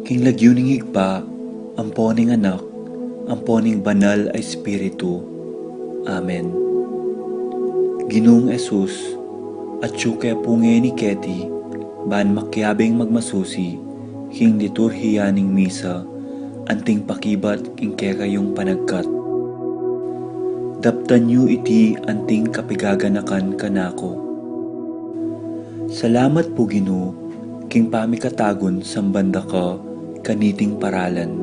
King lagyuning higpa, amponing anak, amponing banal ay Espiritu. Amen. Ginoong Esus, at syuke punge ni Keti, ban makyabing magmasusi, king liturhiyaning misa, anting pakibat king kayong panagkat. Daptan yu iti anting kapigaganakan kanako. Salamat po Ginoo, king pamikatagon sambanda ka, kaniting paralan.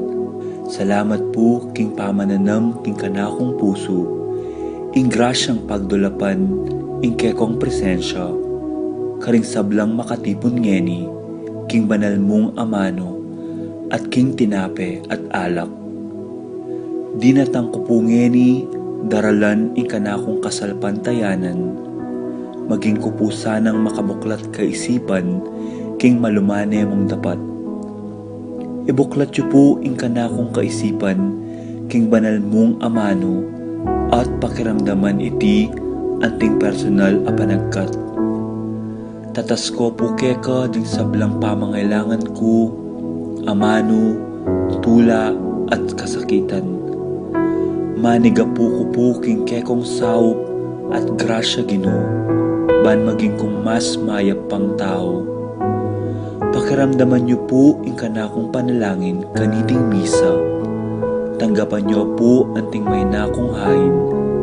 Salamat po king pamananam king kanakong puso, ing grasyang pagdulapan, ing kekong presensya, karing sablang makatipon ngeni, king banal mong amano, at king tinape at alak. Dinatang ko po ngeni, daralan ing kanakong kasalpantayanan, maging kupusanang makabuklat kaisipan, king malumane mong dapat. Ibuklat yu po ing kanakong kaisipan, king banal mong amano, at pakiramdaman iti anting personal a panagkat. Tatas ko po keka ding sablang pamangailangan ko, amano, tula at kasakitan. Maniga po ko po king kekong saup at grasya Ginoo, ban maging kong mas mayap pang tao. Pakiramdaman niyo po ing kanakong panalangin kaniting misa. Tanggapan niyo po anting may nakong hain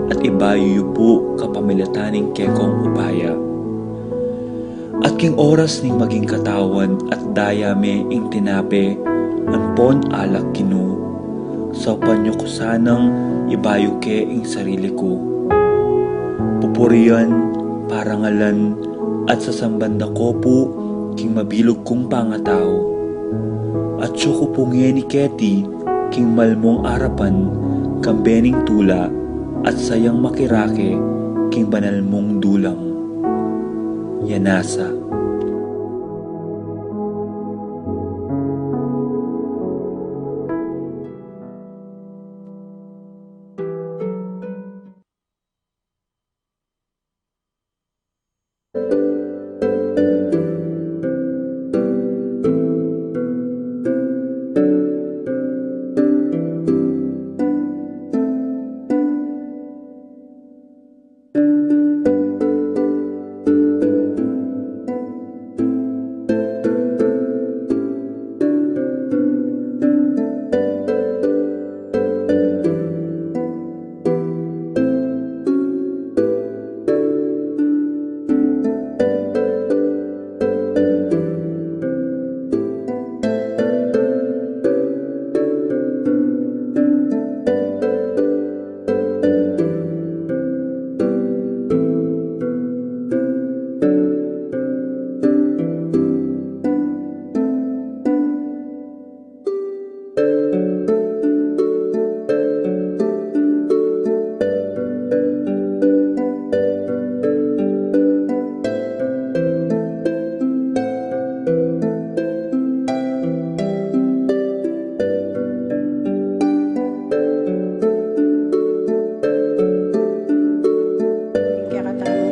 at ibayo niyo po kapamilataning kekong upaya. At king oras ning maging katawan at dayame ing tinape, anpon alak Ginoo. Saupan niyo ko sanang ibayo ke ing sarili ko. Pupurian, parangalan, at sasambanda ko po king mabilog kong pangatao. At syuko po ni Keti, king malmong arapan, kambening tula, at sayang makirake, king banal mong dulang. Yanasa.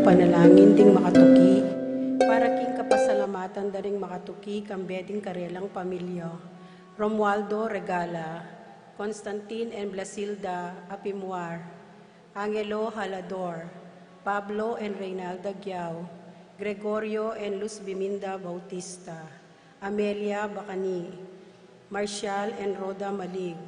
Panalangin ding makatuki, para king kapasalamatan daring makatuki kambeding karelang pamilya. Romualdo Regala, Constantine and Blasilda Apimuar, Angelo Halador, Pablo and Reynalda Gyao, Gregorio and Luz Biminda Bautista, Amelia Bacani, Marcial and Rhoda Malig,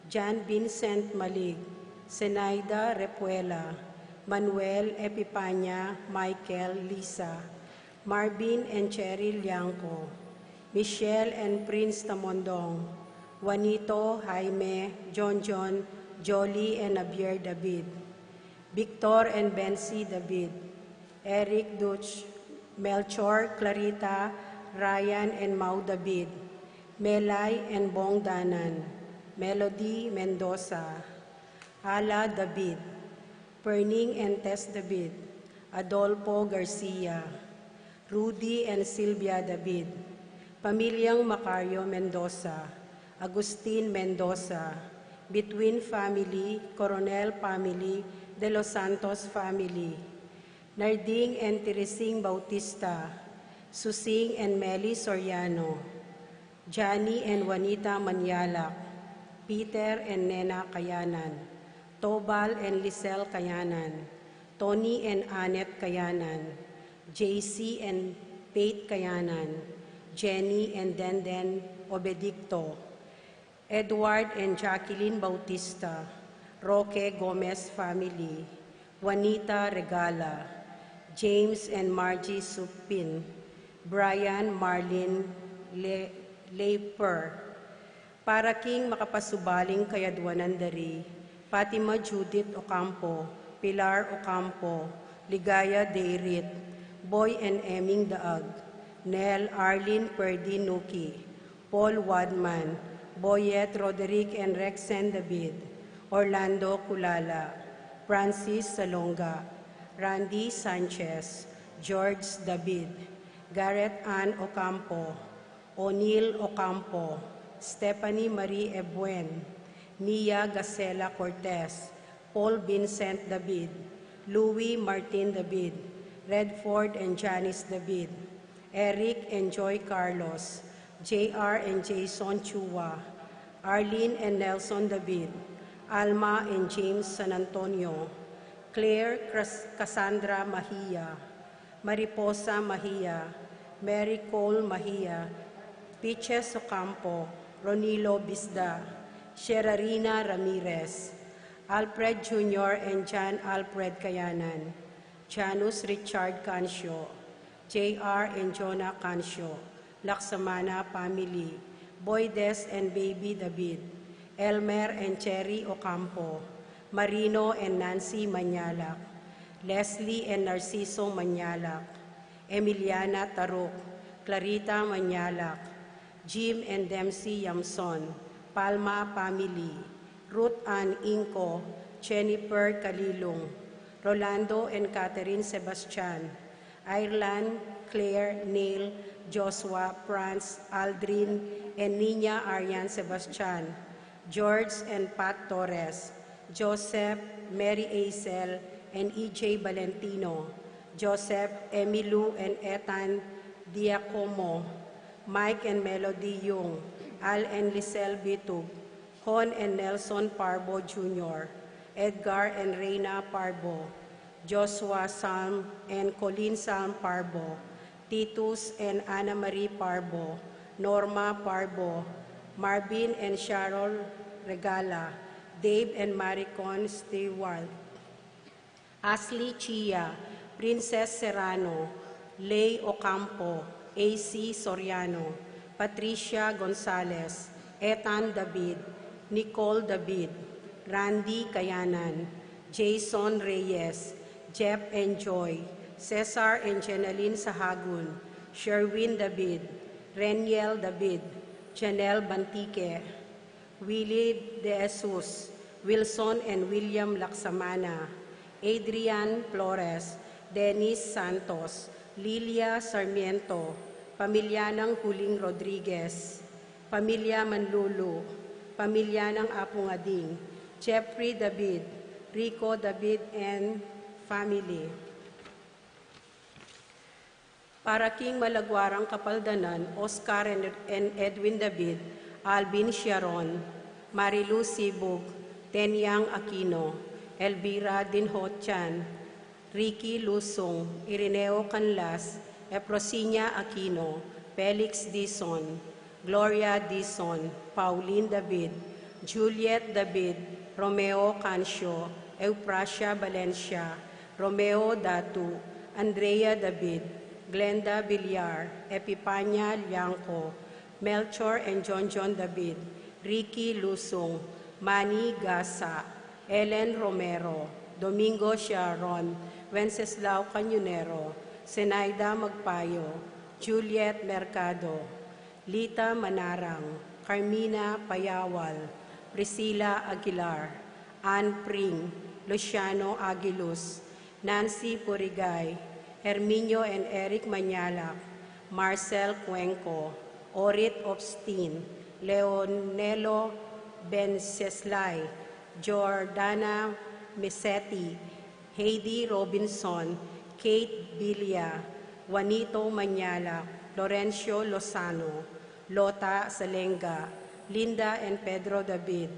John Vincent Malig, Zenaida Repuela, Manuel Epipanya, Michael Lisa, Marvin and Cheryl Liangco, Michelle and Prince Tamondong, Juanito, Jaime, John, Jolie and Javier David, Victor and Bency David, Eric Dutch, Melchor, Clarita, Ryan and Mau David, Melay and Bong Danan, Melody Mendoza, Ala David, Perning and Tess David, Adolfo Garcia, Rudy and Sylvia David, Pamilyang Macario Mendoza, Agustin Mendoza, Between Family, Coronel Family, De Los Santos Family, Narding and Teresing Bautista, Susing and Meli Soriano, Johnny and Juanita Manyalak, Peter and Nena Kayanan, Tobal and Lisel Kayanan, Tony and Annette Kayanan, JC and Pate Kayanan, Jenny and Denden Obedicto, Edward and Jacqueline Bautista, Roque Gomez family, Juanita Regala, James and Margie Supin, Brian Marlin Leper, para king makapasubaling kayadwanan dari, Fatima Judith Ocampo, Pilar Ocampo, Ligaya Deirit, Boy and Eming Daag, Nel Arlene Perdinuki, Paul Wadman, Boyet Roderick and Rexen David, Orlando Kulala, Francis Salonga, Randy Sanchez, George David, Garrett Ann Ocampo, O'Neill Ocampo, Stephanie Marie Ebuen, Mia Gacela Cortez, Paul Vincent David, Louis Martin David, Redford and Janice David, Eric and Joy Carlos, JR and Jason Chua, Arlene and Nelson David, Alma and James San Antonio, Claire Cassandra Mahia, Mariposa Mahia, Mary Cole Mahia, Piches Ocampo, Ronilo Bisda, Sherarina Ramirez, Alfred Jr. and John Alfred Kayanan, Janus Richard Cancio, J.R. and Jonah Cancio, Laksamana family, Boydes and Baby David, Elmer and Cherry Ocampo, Marino and Nancy Manyalak, Leslie and Narciso Manyalak, Emiliana Taruk, Clarita Manyalak, Jim and Dempsey Yamson, Palma family, Ruth Ann Inco, Jennifer Kalilong, Rolando and Catherine Sebastian, Ireland, Claire, Neil, Joshua, Franz, Aldrin, and Nina Arian Sebastian, George and Pat Torres, Joseph, Mary Acel, and E.J. Valentino, Joseph, Emilu, and Ethan Diacomo, Mike and Melody Yung, Al and Lisel Bitug, Hon and Nelson Parbo Jr., Edgar and Reina Parbo, Joshua Salm and Colleen Salm Parbo, Titus and Ana Marie Parbo, Norma Parbo, Marvin and Sharon Regala, Dave and Maricon Stewart, Ashley Chia, Princess Serrano, Lay Ocampo, A.C. Soriano, Patricia Gonzalez, Ethan David, Nicole David, Randy Kayanan, Jason Reyes, Jeff and Joy, Cesar and Jenaline Sahagun, Sherwin David, Reniel David, Janelle Bantique, Willie De Jesus, Wilson and William Laksamana, Adrian Flores, Dennis Santos, Lilia Sarmiento, Pamilya ng Huling Rodriguez, Pamilya Manlulu, Pamilya ng Apungading, Jeffrey David, Rico David and family. Para king Malagwarang Kapaldanan, Oscar and Edwin David, Alvin Sharon, Marilu Sibug, Tenyang Aquino, Elvira Dinhotchan, Ricky Lusong, Irineo Canlas, Efrosinia Aquino, Felix Dison, Gloria Dison, Pauline David, Juliet David, Romeo Cancio, Euprasia Valencia, Romeo Datu, Andrea David, Glenda Villar, Epipania Lianco, Melchor and John David, Ricky Lusong, Manny Gasa, Ellen Romero, Domingo Sharon, Wenceslao Canyonero, Zenaida Magpayo, Juliet Mercado, Lita Manarang, Carmina Payawal, Priscilla Aguilar, Ann Pring, Luciano Aguiluz, Nancy Purigay, Herminio and Eric Manyalak, Marcel Cuenco, Orit Obstin, Leonelo Benceslay, Jordana Mesetti, Heidi Robinson, Kate Bilia, Juanito Manyalak, Lorencio Lozano, Lota Salenga, Linda and Pedro David,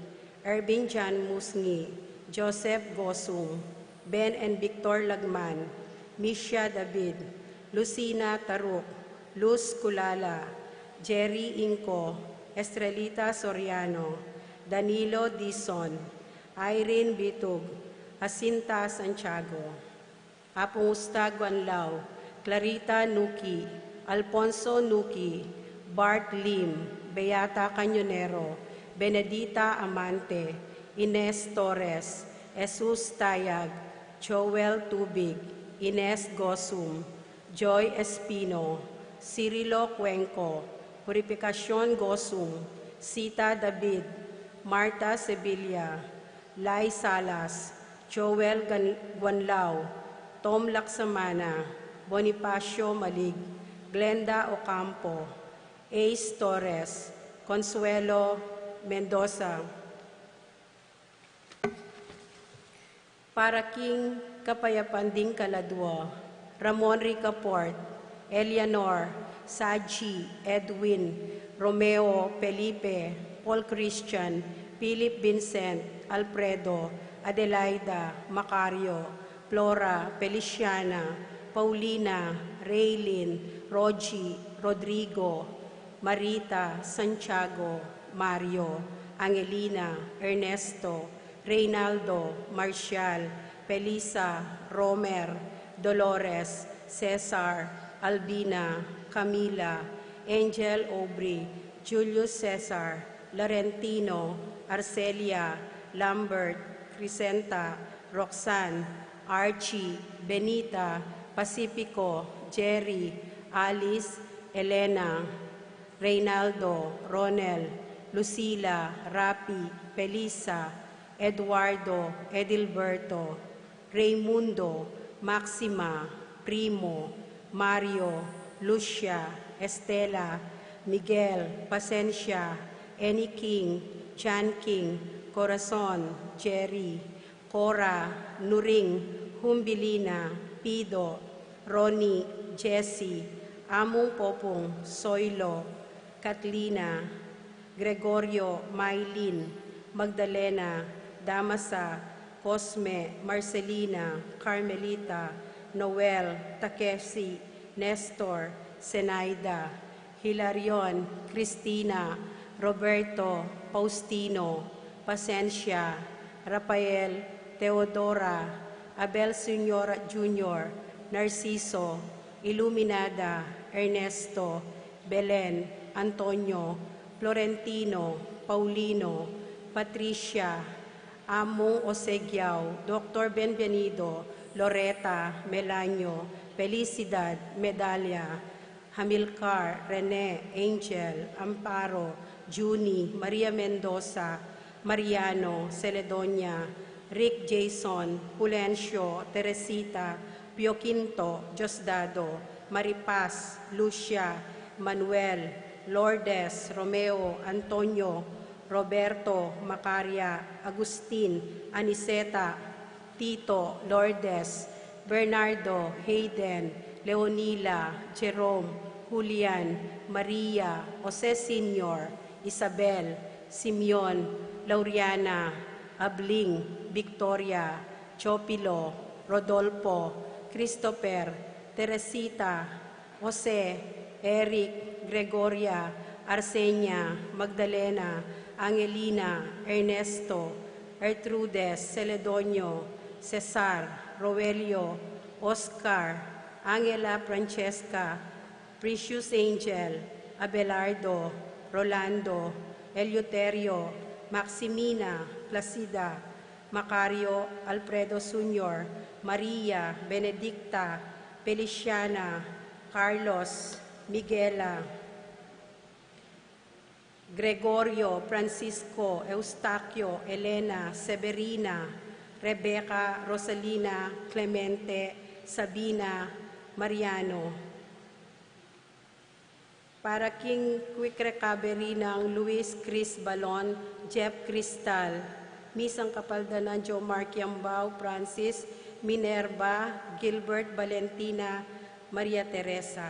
Ervin Jan Musngi, Joseph Gosung, Ben and Victor Lagman, Misha David, Lucina Taruk, Luz Kulala, Jerry Inco, Estrelita Soriano, Danilo Dison, Irene Bitug, Jacinta Santiago, Apungusta Guanlao, Clarita Nuki, Alfonso Nuki, Bart Lim, Beata Cañonero, Benedita Amante, Ines Torres, Jesus Tayag, Joel Tubig, Ines Gosum, Joy Espino, Cirilo Cuenco, Purificación Gosum, Sita David, Marta Sevilla, Lai Salas, Joel Guanlao, Tom Laksamana, Bonifacio Malig, Glenda Ocampo, Ace Torres, Consuelo Mendoza. Para King Kapayapanding Kaladwo, Ramon Ricaport, Eleanor, Saji, Edwin, Romeo, Felipe, Paul Christian, Philip Vincent, Alfredo, Adelaida, Macario, Flora, Feliciana, Paulina, Raylin, Rogie, Rodrigo, Marita, Santiago, Mario, Angelina, Ernesto, Reynaldo, Marcial, Felisa, Romer, Dolores, Cesar, Albina, Camila, Angel Aubrey, Julius Cesar, Laurentino, Arcelia, Lambert, Crisenta, Roxanne, Archie, Benita, Pacifico, Jerry, Alice, Elena, Reynaldo, Ronel, Lucila, Rapi, Felisa, Eduardo, Edilberto, Raimundo, Maxima, Primo, Mario, Lucia, Estela, Miguel, Pasencia, Annie King, Chan King, Corazon, Jerry, Cora, Nuring, Humbilina, Pido, Ronnie, Jessie, Among Popong, Soilo, Katlina, Gregorio, Maylin, Magdalena, Damasa, Cosme, Marcelina, Carmelita, Noel, Takeshi, Nestor, Zenaida, Hilarion, Cristina, Roberto, Faustino, Pasencia, Rafael, Teodora, Abel Sr. Jr., Narciso, Iluminada, Ernesto, Belen, Antonio, Florentino, Paulino, Patricia, Among Osegiao, Dr. Benvenido, Loreta, Melanio, Felicidad, Medalia, Hamilcar, Rene, Angel, Amparo, Juni, Maria Mendoza, Mariano, Celedonia, Rick Jason, Pulencio, Teresita, Pio Quinto, Diosdado, Maripaz, Lucia, Manuel, Lourdes, Romeo, Antonio, Roberto, Macaria, Agustin, Aniseta, Tito, Lourdes, Bernardo, Hayden, Leonila, Jerome, Julian, Maria, Jose Sr., Isabel, Simeon, Lauriana, Abling, Victoria, Chopilo, Rodolfo, Christopher, Teresita, Jose, Eric, Gregoria, Arsenia, Magdalena, Angelina, Ernesto, Ertrudes, Celedonio, Cesar, Roelio, Oscar, Angela Francesca, Precious Angel, Abelardo, Rolando, Eleuterio, Maximina, Placida, Macario, Alfredo Sr., Maria, Benedicta, Feliciana, Carlos, Miguela, Gregorio, Francisco, Eustaquio, Elena, Severina, Rebecca, Rosalina, Clemente, Sabina, Mariano. Para King Quick Recovery ng Luis Chris Balon, Jeff Cristal, Misang Kapaldanan, Joe Mark Yambao, Francis, Minerva, Gilbert Valentina, Maria Teresa.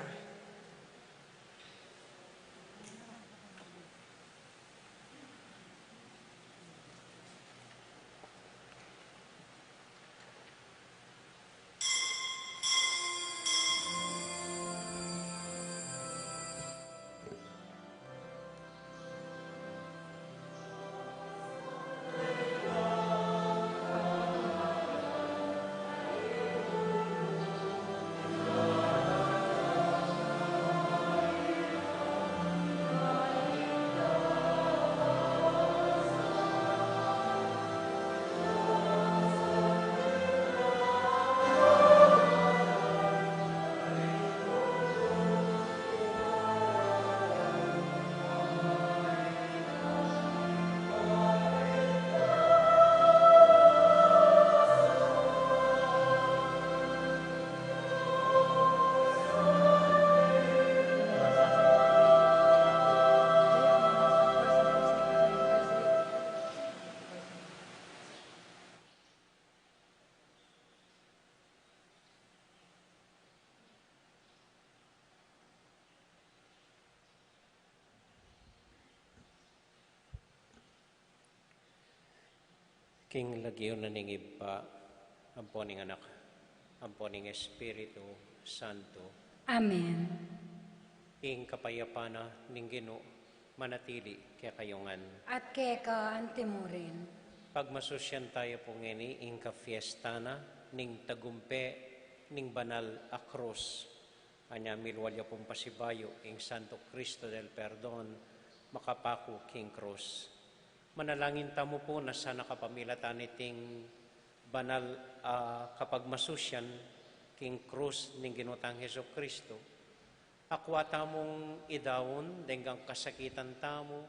King lagyo na ning iba, amponing anak, amponing Espiritu Santo. Amen. Ing kapayapana ning Ginoo manatili kaya kayongan. At keka antimurin. Pagmasusyan tayo po ngeni ing ka-fiesta na ning tagumpe ning banal a krus. Anya milwalya pong pasibayo ing Santo Cristo del Perdon makapaku king krus. Manalangin tamo po na sana kapamilatan iting banal kapag masusyan king krus ning ginutang Heso Kristo. Akwa tamong idawon, denggang kasakitan tamo,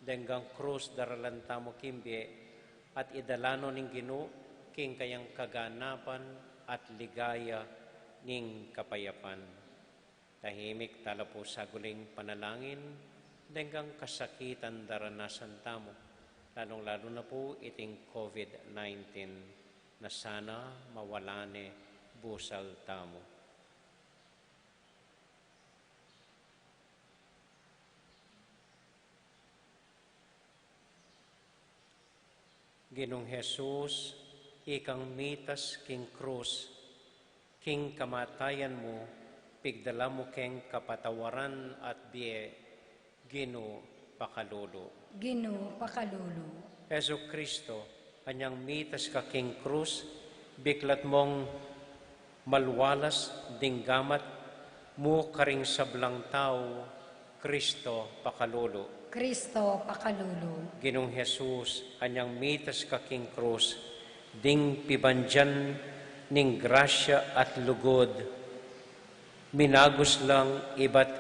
denggang krus daralan tamo kimbye, at idalano ning Ginoo king kayang kaganapan at ligaya ning kapayapan. Tahimik tala po sa guling panalangin, denggang kasakitan daranasan tamo, lalong-lalo na po iting COVID-19 na sana mawalane busal tamo. Ginong Jesus, ikang mitas king krus, king kamatayan mo, pigdala mo king kapatawaran at biye, Ginoo pakalulu. Ginoo pakalulu. Heso Kristo, anyang mitas ka king krus, biklat mong malwalas dinggamat mo karing sablang tao, Kristo pakalulu. Kristo pakalulu. Ginong Jesus, anyang mitas ka king krus, ding pibandyan ning grasya at lugod, minagos lang iba't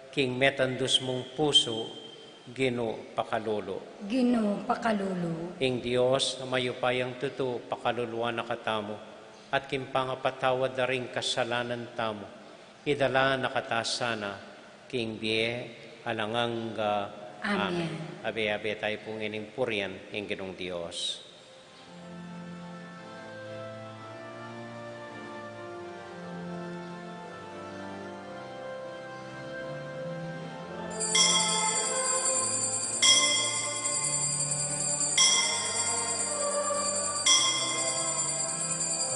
king metandus mong puso, Ginoo pakalulu. Ginoo pakalulu. Ing Dios na mayupayang tuto pakaluluan na katamo, at kimpangapatawad na ring kasalanan tamo, idala nakatasana, king biye alangang Amen. Abe-abe tayo pong inimpurian ng Ginong Diyos.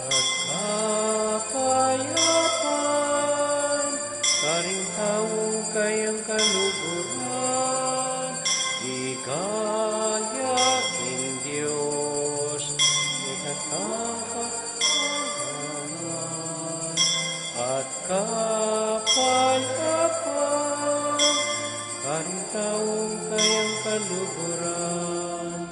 At kapayapan, karing taong kayang kaluguran, Ligaya king Diyos, itatapakaman at kapalapan, karing taong kayang kaluguran.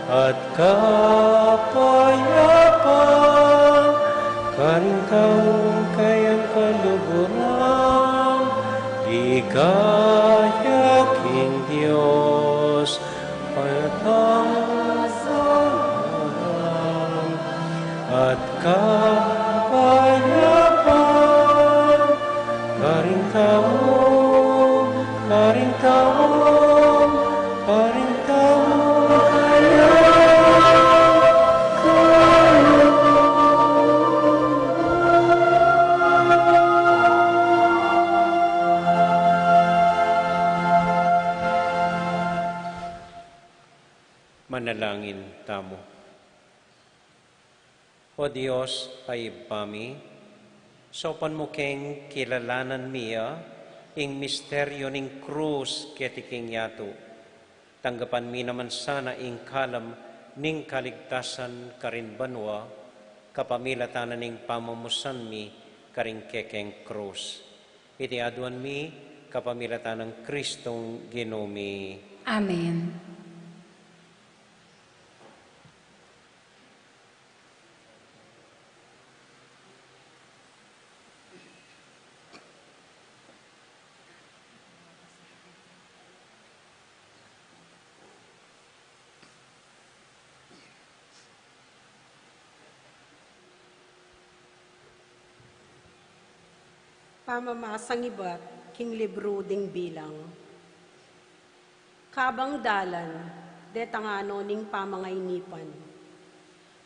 At kapayapan, karing taong kayang kaluguran, ligaya king Diyos, payatang at kapayapan, karing taong, karing taong, karing taong, manalangin tamo. O Diyos ay bami, sopan mo keng kilalanan miya, ing misteryo ning krus ketiking yato. Tanggapan mi naman sana ing kalam ning kaligtasan karin banwa, kapamilatan ning pamamusan mi karing kekeng krus. Iti aduan mi kapamilatan ng Kristong Ginomi. Amen. Pamamasang iba't king libro ding bilang. Kabang dalan, detangano ning pamangaynipan.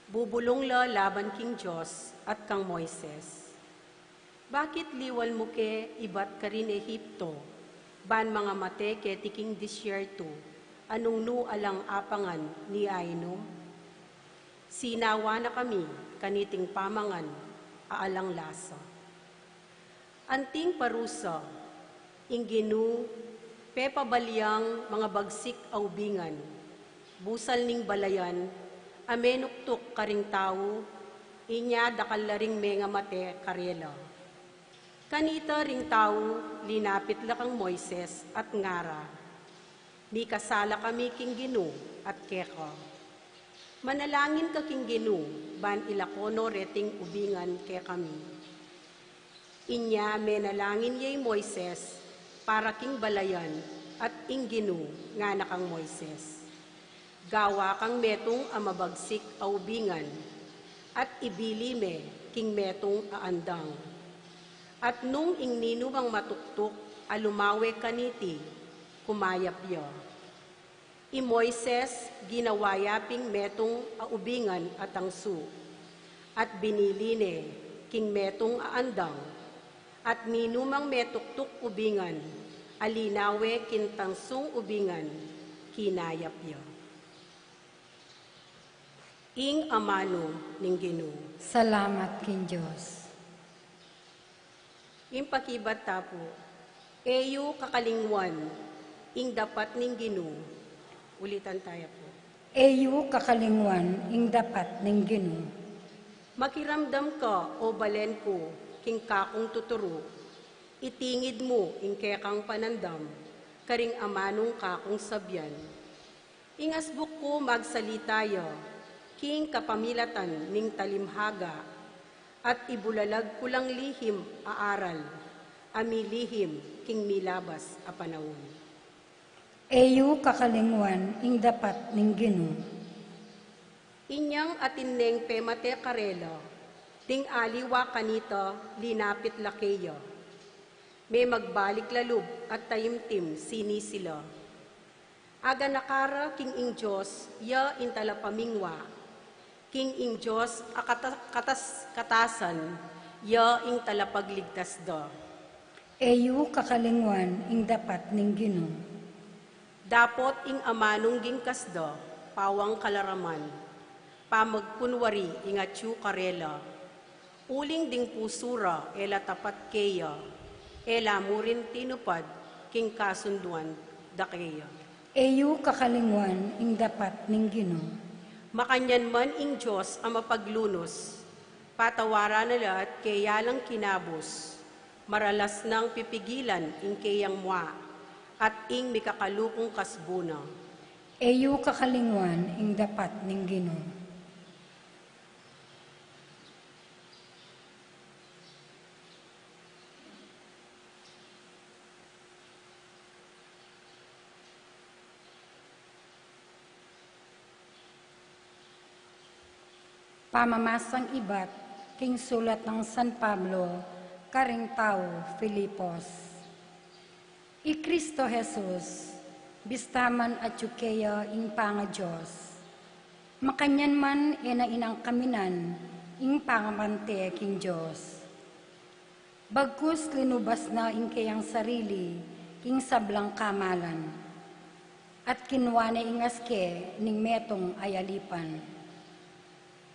Bubulong la laban king Diyos at kang Moises. Bakit liwal mo ke iba't ka rin Ehipto, ban mga mate ke tiking disyerto, anong nu alang apangan ni Aino? Sinawa na kami, kaniting pamangan, aalang lasa. Anting parusa, ingginu, pepabalyang mga bagsik aubingan, busal ning balayan, amenuktuk karing tao, inya dakallaring menga mate karela. Kanita ring tao, linapit lakang Moises at ngara. Ni kasala kami king ginu at keka. Manalangin ka king ginu, ban ilakono reting ubingan ke kami. Inya menalangin yay Moises, para king balayan at ingginu nga na kang Moises. Gawa kang metong amabagsik aubingan, at ibili me king metong aandang. At nung ingnino ang matuktok, alumawe kaniti, kumayap yo. I Moises ginawayaping metong aubingan at angsu, at biniline king metong aandang, at ninumang metuktuk ubingan, alinawe kintangsung ubingan, kinayap yo. Ing amano ning Ginoo. Salamat king Diyos. Ing pakibat tapo, eyo kakalingwan, ing dapat ning Ginoo. Ulitan tayo po. Eyu kakalingwan ing dapat ning Ginoo. Makiramdam ka o balen ko, king kakong tuturo, itingid mo ing kekang panandam, karing amanong kakong sabyan. Ing asbuk ko magsalitayo, king kapamilatan ning talimhaga, at ibulalag kulang lihim aaral, ami lihim king milabas a Panaun. Eyu kakalingwan ing dapat ning Ginoo. Inyang atineng pemate karela, ting aliwa kanita linapit lakeya. May magbalik lalub at tayimtim sini sila. Aga nakara king ing Diyos, ya intala pamingwa. King ing Diyos katasan, ya ing talapagligtas da. Eyu kakalingwan ing dapat ning Ginoo. Dapot ing amanong gingkasda, pawang kalaraman. Pamagkunwari ing atyu karela. Uling ding pusura, ela tapat keya, ela murin tinupad, king kasunduan, dakeya. Eyu kakalingwan ing dapat ning Ginoo. Makanyan man ing Diyos ang mapaglunos, patawara na lahat kaya lang kinabos, maralas nang pipigilan ing kayang mwa, at ing mikakalukong kasbuna. Eyu kakalingwan ing dapat ning Ginoo. Pamamasang iba't king sulat ng San Pablo, karing tao, Filipos. I Kristo Jesus, bistaman at yukeya ing panga Diyos. Makanyan man ena inang kaminan, ing pangamante king Diyos. Bagkus linubas na ing kayang sarili, ing sablang kamalan. At kinwa na ingaske ning metong ayalipan.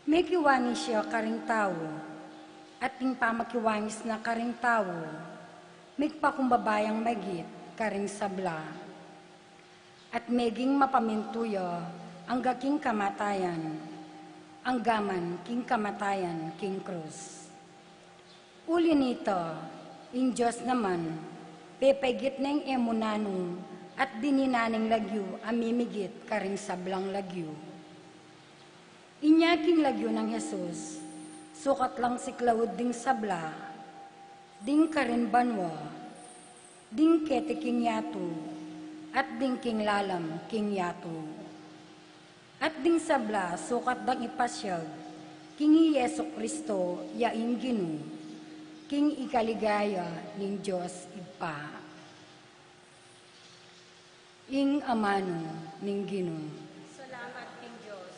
May kiwangis siya karing tao, at ting pamakiwangis na karing tao, may pakumbabayang magit karing sabla. At meging mapamintuyo ang gaking kamatayan, anggaman king kamatayan king krus. Uli nito, in Diyos naman, pepegit ng emunanong at dininaning lagyo amimigit karing sablang lagyo. Inyaking lagyo ng Jesus, sukat lang si Claude ding sabla, ding karin banwa, ding kete king yato, at ding king lalam king yato. At ding sabla, sukat dang ipasyag, king Yeso Kristo yaing ginu, king ikaligaya ning Diyos ipa. Ing amano ning ginu. Salamat, King Diyos.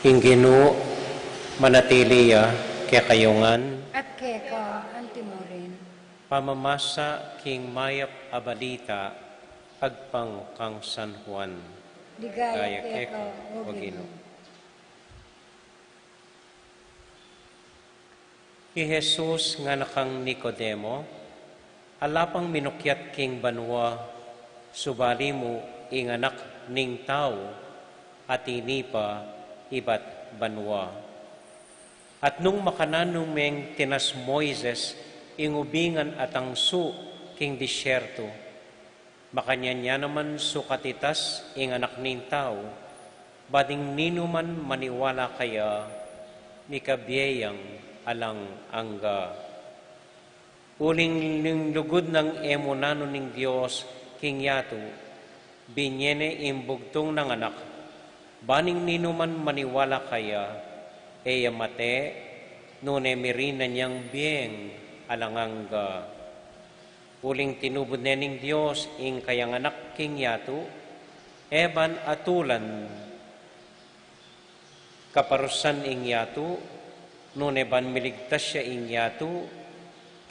Inginu manatiliya kaya kayungan, At keka antimorin, pamamasa king mayap abalita, agpang kang San Juan. ligaya Kaya keka o o Ginoo. ginu. I Jesus nga nakang Nicodemo, alapang minukyat king banwa, subali mo inganak ning tao, at inipa ibat banwa. At nung makananong meng tinas Moises, ingubingan at ang su king disyerto, makanyanya naman sukatitas inganak ning tao, bading ninuman maniwala kaya, mikabiyayang alang angga. Uling lugod ng emunano ning Diyos, king yato, binyene imbugtong ng anak, baning ninuman maniwala kaya, eya mate, nune mirina niyang biyeng alangangga. Uling tinubod ning Diyos, ing kayang anak king yato, eban atulan, kaparusan ing yato, nune ban miligtas siya ing yato,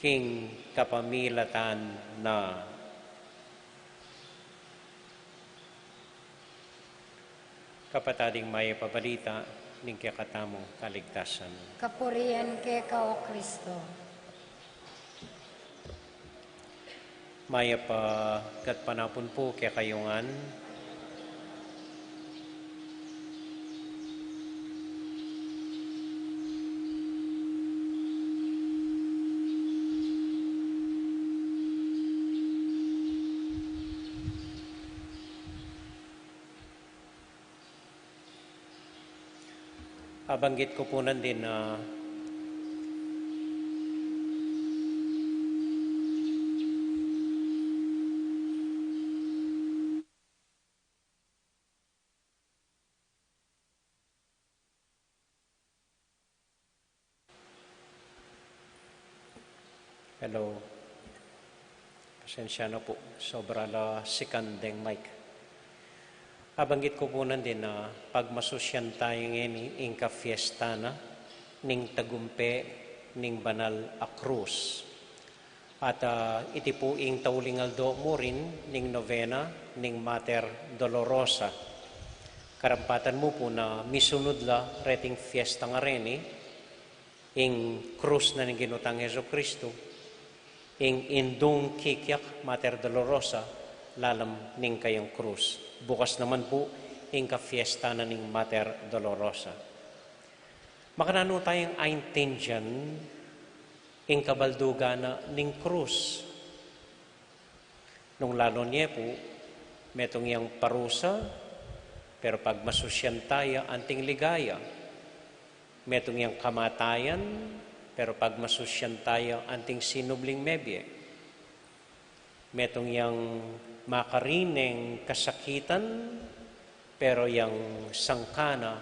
king kapamilatan na. Kapatading maya pabalita, ning kakatamong kaligtasan. Kapurian keka o Kristo. Maya pa kat panapon po kaya kayungan, banggit ko po din na hello. Pasensya na po. Sobra la sikandeng mic. Abanggit ko po din na pagmasusyan tayo ngayon ingka fiesta na ning tagumpe ning banal a krus. At iti po ing taulingal do mo rin ning novena ning Mater Dolorosa. Karampatan mo po na misunod la reting fiesta nga rin ing krus na ning ginutang Yeso Kristo. Ing indong kikyak Mater Dolorosa lalam ning kayang krus. Bukas naman po ing ka-fiesta na ning Mater Dolorosa. Makanano tayong aintin dyan ing kabaldugana ning krus. Nung lalo niya po, metong yang parusa, pero pag masusyan tayo, anting ligaya. Metong yang kamatayan, pero pag masusyan tayo, anting sinubling mebye. Metong yang makarineng kasakitan, pero yang sangkana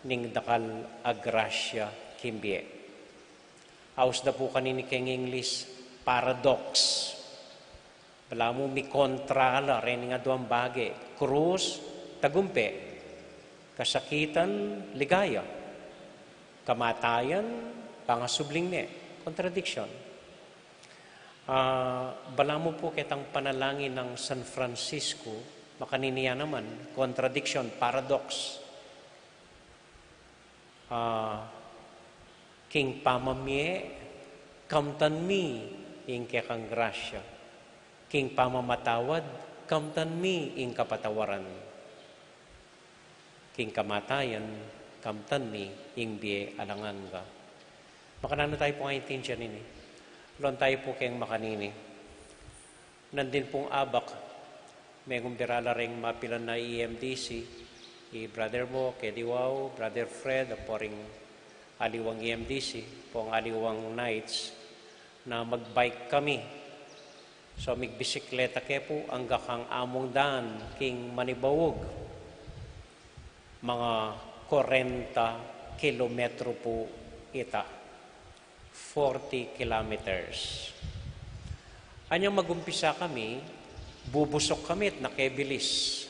ning dakal agrasya kimbie. Aus da po kanini keng English, paradox. Bala mo mi kontrala rin nga duwang bagay. Krus, tagumpe. Kasakitan, ligaya. Kamatayan, pangasubling ne. Contradiction. Bala mo po kitang panalangin ng San Francisco, makaniniya naman, contradiction, paradox. King pamamye, kamtan mi, ing kekang grasya. King pamamatawad, kamtan mi, ing kapatawaran. King kamatayan, kamtan mi, ing biye alangan ka. Makanano tayo po ngayon tinsya nini. Lon tayo po kayong makanini. Nandin pong abak, may kumbirala ring mapilan na EMDC, Brother mo, Kediwaw, Brother Fred, poring aliwang EMDC, pong aliwang nights, na magbike kami. So, migbisikleta ke po, ang gakang among daan, king manibawog. Mga 40 kilometro po ita. 40 kilometers. Anyang magumpisa kami, bubusok kami at nakebilis.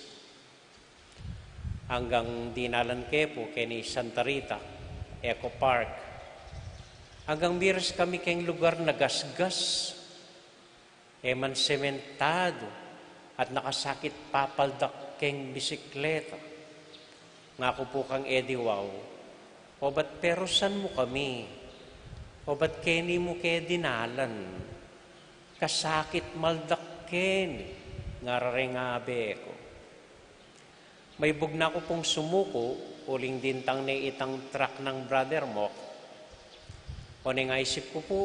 Hanggang dinalan ke po, kini Santa Rita, Eco Park. Hanggang miras kami kayong lugar na gasgas, eman sementado, at nakasakit papaldak kayong bisikleta. Nga po kang Ediwaw, o ba't perusan mo kami? O ba't keni mo kaya dinalan? Kasakit maldak keni, nga rarengabe ko. May bugna ko pong sumuko, uling dintang na itang truck ng brother mo. O nga isip ko po,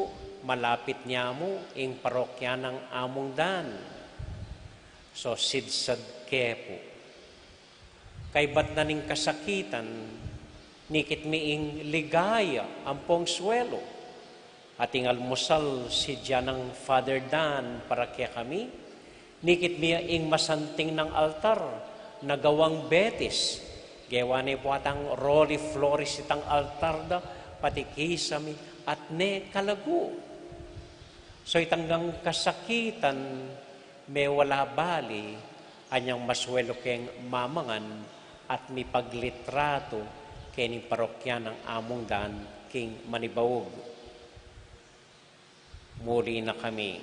malapit niya mo, ing parokya ng among dan. So, sidsad ke po. Kay ba't na ning kasakitan, nikit miing ligaya, ampong swelo. Ating almusal si dyan ng Father Dan para kaya kami, nikit miya ing masanting ng altar, nagawang betis. Gawane po atang Rolly Flores itang altar da, pati kisami at ne kalagu. So itanggang kasakitan, may wala bali, anyang maswelo keng mamangan, at may paglitrato kening parokya ng among dan king manibawog. Muli na kami.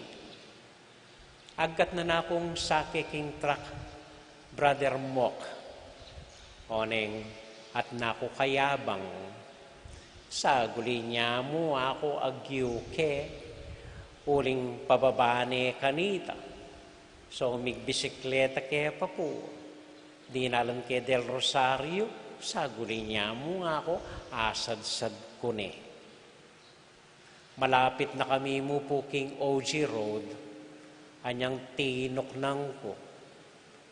Agkat na akong sake king truck, Brother Mok, oneng at naku kayabang, sa guli niya mo ako agyu ke, uling pababane kanita. So migbisikleta ke pa po. Di nalang ke Del Rosario, sa guli niya mo ako, asad-sad ko ne. Malapit na kami mo po king OG Road, anyang tinok nang ko.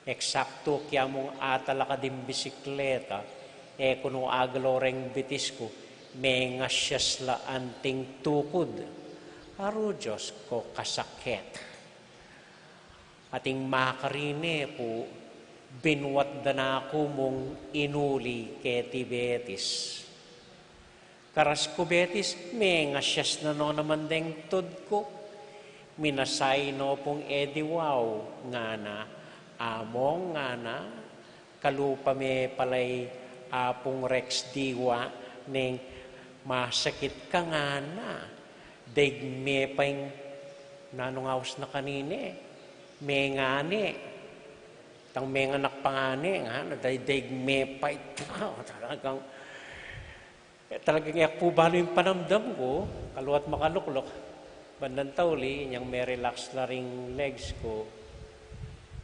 Eksakto kaya mong atala ka din bisikleta, kuno agloreng bitis ko, may nga siyas la anting tukod. Aro Diyos ko kasakit. Ating makarine po, binwat da na ako mong inuli ke Tibetis. Karas ko betis, may nga siyas na no naman deng tod ko. Minasay no pong Ediwaw, nga na, among nga na, kalupa me palay apong Rex Diwa, neng masakit ka nga na. Daig me pa yung nanungawas na kanine, me nga ne. Tang may nga nakpangani, nga, nadaydag may pa ito. Talagang iyak po balo yung panamdam ko, kaluat makaluklok. Bandang tauli, yung may relax na ring legs ko.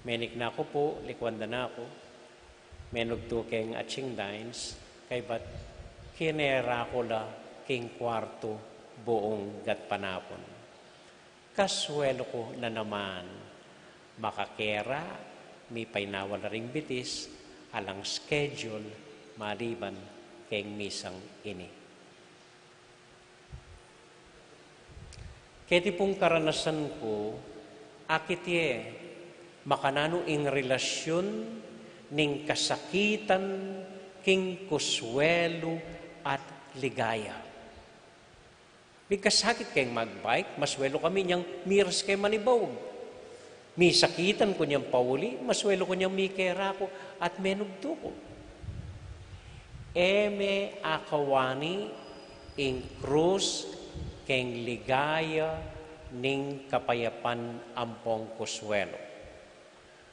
Menik na ako po, likwanda na ako. Menog to keng atching dines, kay ba't kinera ko la king kwarto buong gat panapon. Kaswelo ko na naman, makakera, may painawal na ring bitis, alang schedule, maliban keng misang ini. Kaya pong karanasan ko, akit ye, makanano ing relasyon ning kasakitan, king kuswelo at ligaya. Bigkasakit kayong magbike, maswelo kami niyang miras kay manibawag. Mi sakitan ko niyang pauli, maswelo ko niyang mi kera ko at menugto ko. Eme akawani ing krus keng ligaya ning kapayapan ampong kuswelo.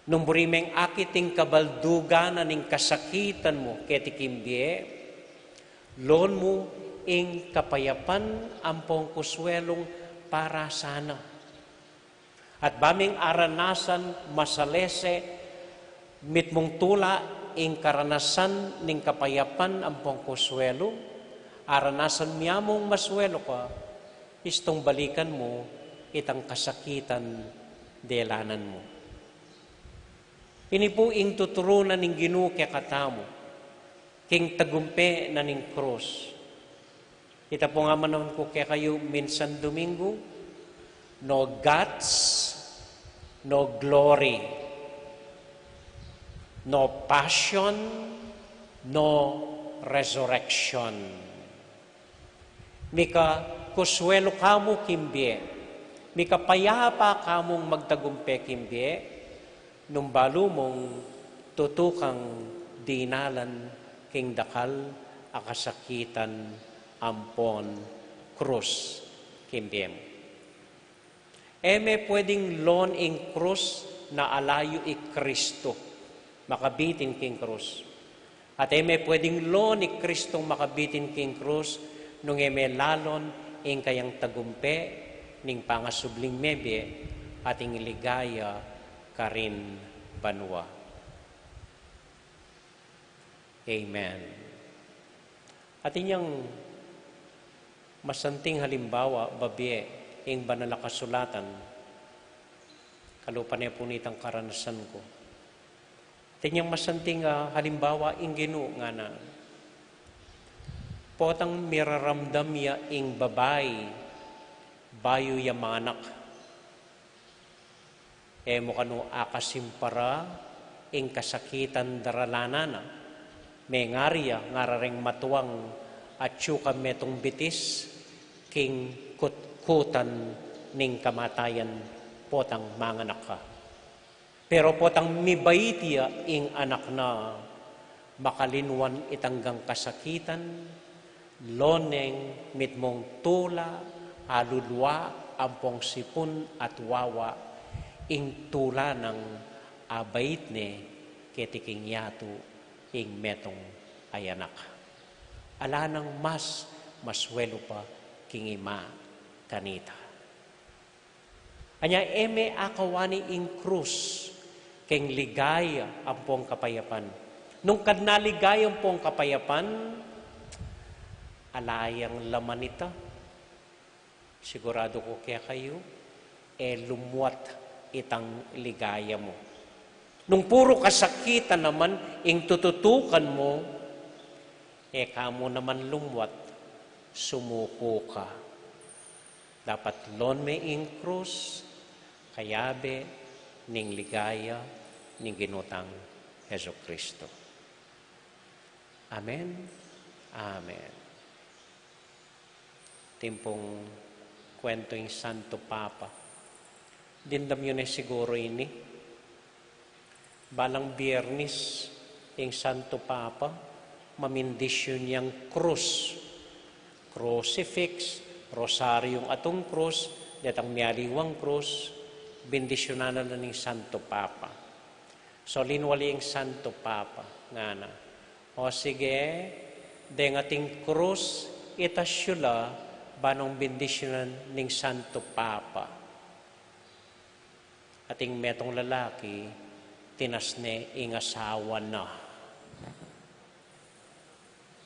Nung burimeng akiting kabaldugan ning kasakitan mo ketikimbie, lon mo ing kapayapan ampong kuswelong para sana. At baming aranasan masalese mitmong tula ing karanasan ning kapayapan ampong kuswelo, aranasan miyamong maswelo ka, istong balikan mo itang kasakitan delanan mo. Ini po ing tuturunan ning Ginoo kaya katamo, king tagumpe na ning krus. Ita po nga manon ko kaya kayo minsan Domingo, no guts, no glory, no passion, no resurrection. Mika kuswelo kamo kimbie, mika payapa kamong magtagumpe kimbie, nung balo mong tutukang dinalan king dakal akasakitan ampon krus kimbiem. Eme pwedeng lon ing krus na alayo i Kristo, makabitin king krus. At eme pwedeng lon i Kristo makabitin king krus, nung eme lalon ing kayang tagumpe ning pangasubling mebye at ing ligaya karin banwa. Amen. At inyang masanting halimbawa, babye, ing banal na kasulatan, kalupan niya po nitang karanasan ko. Tinyang masanting halimbawa, ing Ginoo nga na, potang miraramdam ya ing babay, bayo ya manak, mo kanu akasimpara, ing kasakitan daralanana, may ngarya, ngarareng matuwang, at syuka metong bitis, king kutan ning kamatayan potang manganak ka. Pero potang mibaitiya ing anak na makalinwan itanggang kasakitan, loneng mitmong tula, alulwa, ampong sipon at wawa, ing tula ng abait ne ketiking yato ing metong ayanak. Ala nang maswelo pa king ima kanita. Anya eme akawani ing krus keng ligaya ampong kapayapan. Nung kadnaligaya ampong kapayapan, alayang laman ita, sigurado ko kaya kayo, lumuat itang ligaya mo. Nung puro kasakitan naman, ing tututukan mo, kamo naman lumuat, sumuko ka. Dapat lon me ing krus, kayabe, ning ligaya, ning ginutang Heso Kristo. Amen? Amen. Timpong kwento yung Santo Papa. Dindam yun siguro ini. Balang Biyernes, yung Santo Papa, mamindisyon niyang krus. Crucifix, rosaryong atong krus, datang miyaliwang krus, bendisyonan na ng Santo Papa. So, linwali yung Santo Papa, nga na. O sige, deng ating krus, itasyula, banong bendisyonan ng Santo Papa. Ating metong lalaki, tinasne ing asawa na.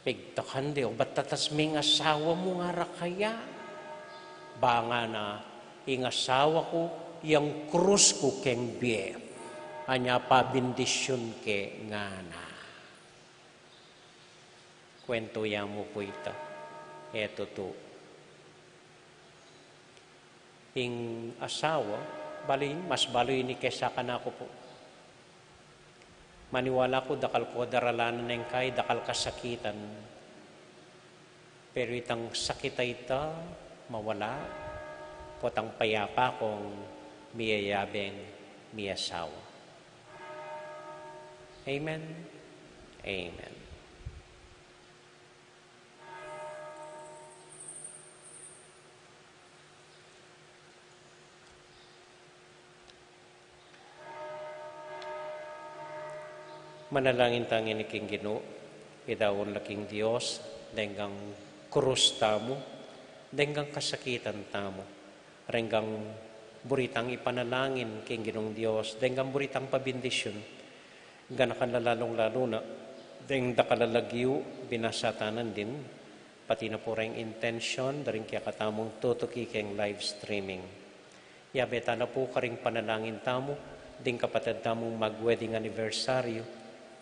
Pigtakan di, o ba't tatas may asawa mo nga rakaya? Banga na, ing asawa ko, yung krus ko keng biye. Anya pa bendisyon ke nga na. Kwento yan mo po ito. Eto to. Ing asawa, mas baloy ni kesa ka na ko po. Maniwala ko, dakal ko daralanan ng kay, dakal kasakitan. Pero itang sakita ita, mawala, potang payapa kong miyayabeng miyasawa. Amen. Amen. Manalangin tangin iking Ginoo, idawon laking Dios, denggang krus tamo, denggang kasakitan tamo, renggang buritang ipanalangin king Ginoong Dios, denggang buritang pabindisyon, ganakan lalong-lalo na, deng dakalalagyo, binasatanan din, pati na po rin intention, daring kaya katamong tutuki keng live streaming. Yabeta na po karing panalangin tamo, ding kapatid tamong mag-wedding anniversary,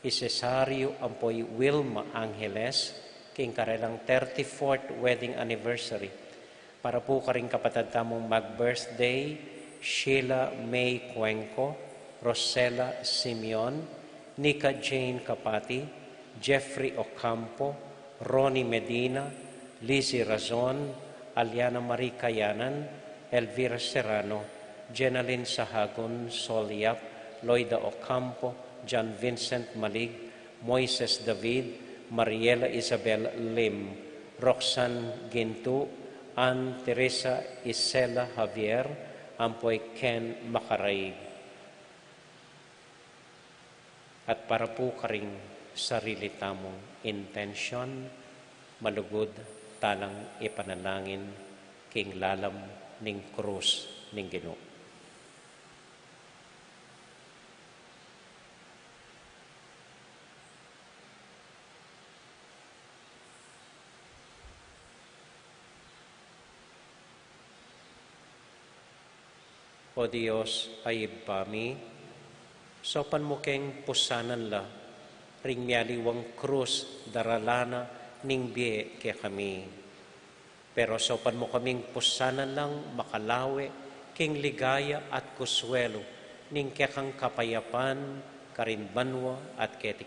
isesaryo ampoy Wilma Angeles, king karelang 34th wedding anniversary. Para po karing kapatid tamong mag-birthday, Sheila May Cuenco, Rosella Simeon, Nika Jane Kapati, Jeffrey Ocampo, Ronnie Medina, Lizzie Razon, Aliana Marie Kayanan, Elvira Serrano, Jenaline Sahagon Soliap, Loida Ocampo, John Vincent Malig, Moises David, Mariela Isabel Lim, Roxanne Gintu, Ann Teresa Isela Javier, ampoy Ken Makaraig. At para po karing sarili tamong intention, malugod talang ipanalangin king lalam ning krus ning Ginoo. O Diyos, ayib pami, sopan mo keng pusanan la, ring mialiwang krus daralana ning biye kaya kami. Pero sopan mo kaming pusanan lang makalawe, king ligaya at kuswelo, ning kaya kang kapayapan, karinbanwa at keti